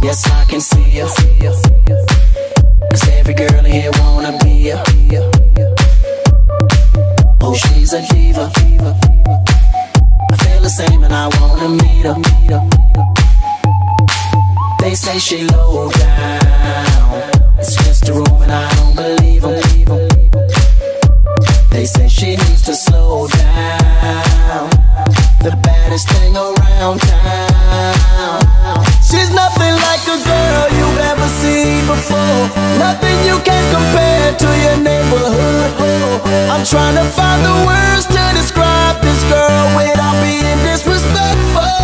Yes, I can see ya. 'Cause every girl here wanna be ya. Oh, she's a diva. I feel the same and I wanna meet her. They say she low down. It's just a room and I don't believe them. They say she needs to slow down. The baddest thing around town. She's nothing like a girl you've ever seen before. Nothing you can compare to your neighborhood. I'm trying to find the words to describe this girl without being disrespectful.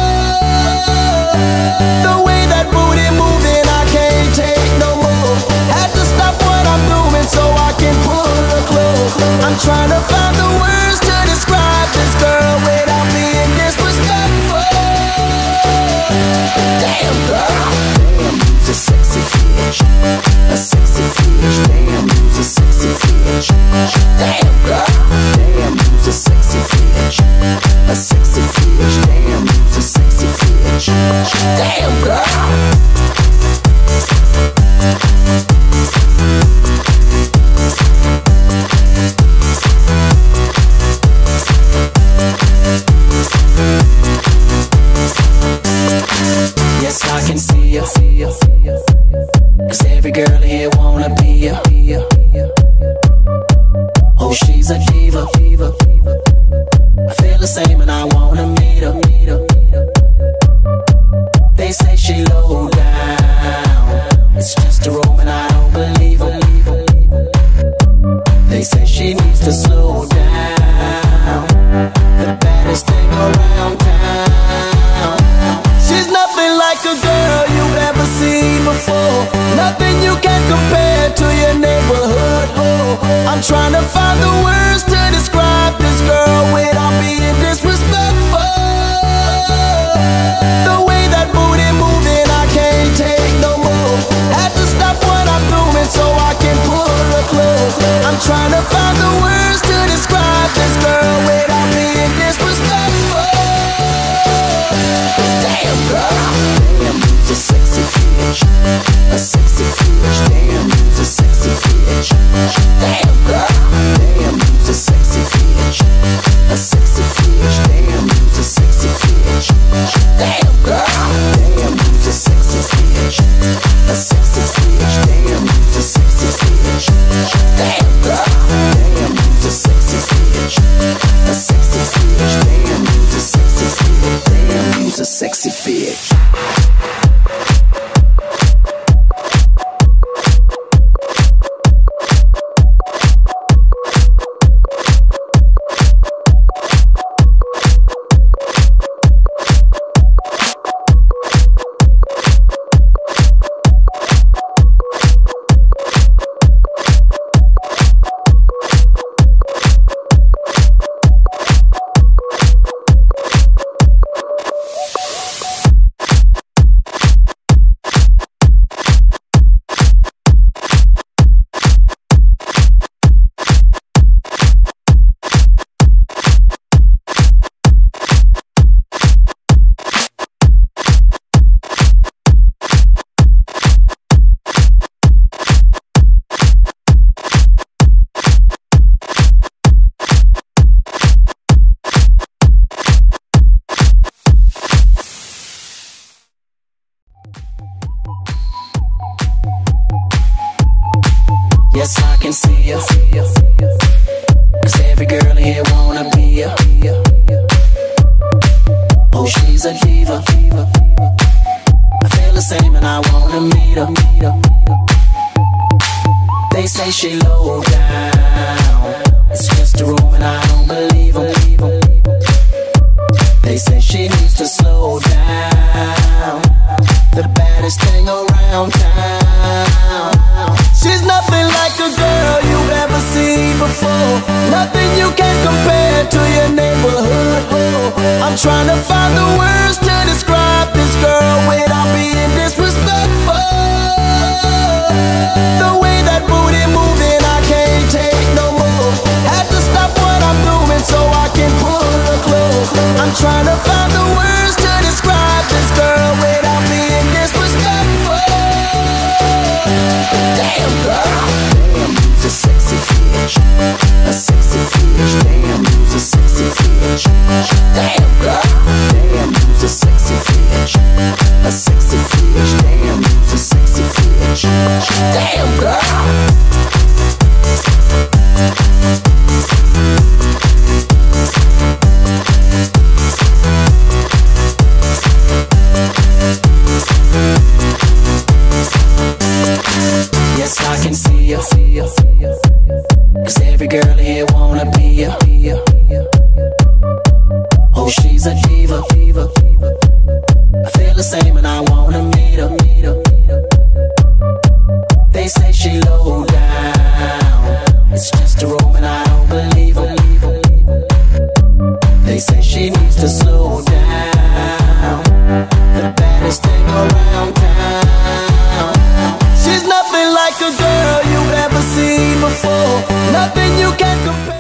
The way that booty moving, I can't take no more. Had to stop what I'm doing so I can pull her close. I'm trying to find the words to describe this girl without being disrespectful. Damn girl, damn, you's a sexy bitch, a sexy bitch. Damn, you's a sexy bitch. Damn girl, damn, you's a sexy bitch, a sexy bitch. Damn, you's a sexy bitch. Damn girl. Yes, I can see ya. 'Cause every girl here wanna be ya. Oh, she's a diva. I feel the same and I wanna meet her. They say she low down. It's just a room and I don't believe them. They say she needs to slow down. The baddest thing around town. She's nothing like a girl you've ever seen before. Nothing you can compare to your neighborhood. I'm trying to find the words to describe this girl without being disrespectful. The way that booty moving, I can't take no more. Had to stop what I'm doing so I can pull her close. I'm trying to find the words to describe this girl without being disrespectful. Damn girl, damn, you's a sexy bitch, a sexy bitch. Damn, you's a sexy bitch. Damn girl, damn, you's a sexy bitch, a sexy bitch. Damn, you's a sexy bitch. Damn girl, damn, you's a sexy bitch, a sexy bitch. Damn, you's a sexy bitch. Damn girl, damn, you's a sexy bitch, a sexy bitch. Damn, you's a sexy bitch. Damn, you's a sexy bitch. Yes, I can see ya. 'Cause every girl here wanna be ya. Oh, she's a diva. I feel the same and I wanna meet her. They say she low down. It's just a room and I don't believe them. They say she needs to slow down. The baddest thing around town. She's nothing like a girl you've ever seen before. Nothing you can compare to your neighborhood. I'm trying to find the words to describe this girl without being disrespectful. The way that booty moving, I can't take no more. Had to stop what I'm doing so I can pull her close. I'm trying to find the words to describe this girl without being disrespectful. A sexy bitch, damn, who's a sexy bitch? Damn girl, damn, who's a sexy bitch? A sexy bitch, damn, who's a sexy bitch? Damn girl. Yes, I can see you, 'cause every girl here wanna be ya. Oh, she's a diva. I feel the same and I wanna meet her. They say she low down, it's just a room and I don't believe her. They say she needs to slow down, the baddest thing around town. She's nothing like a girl you've ever seen before, nothing you can compare.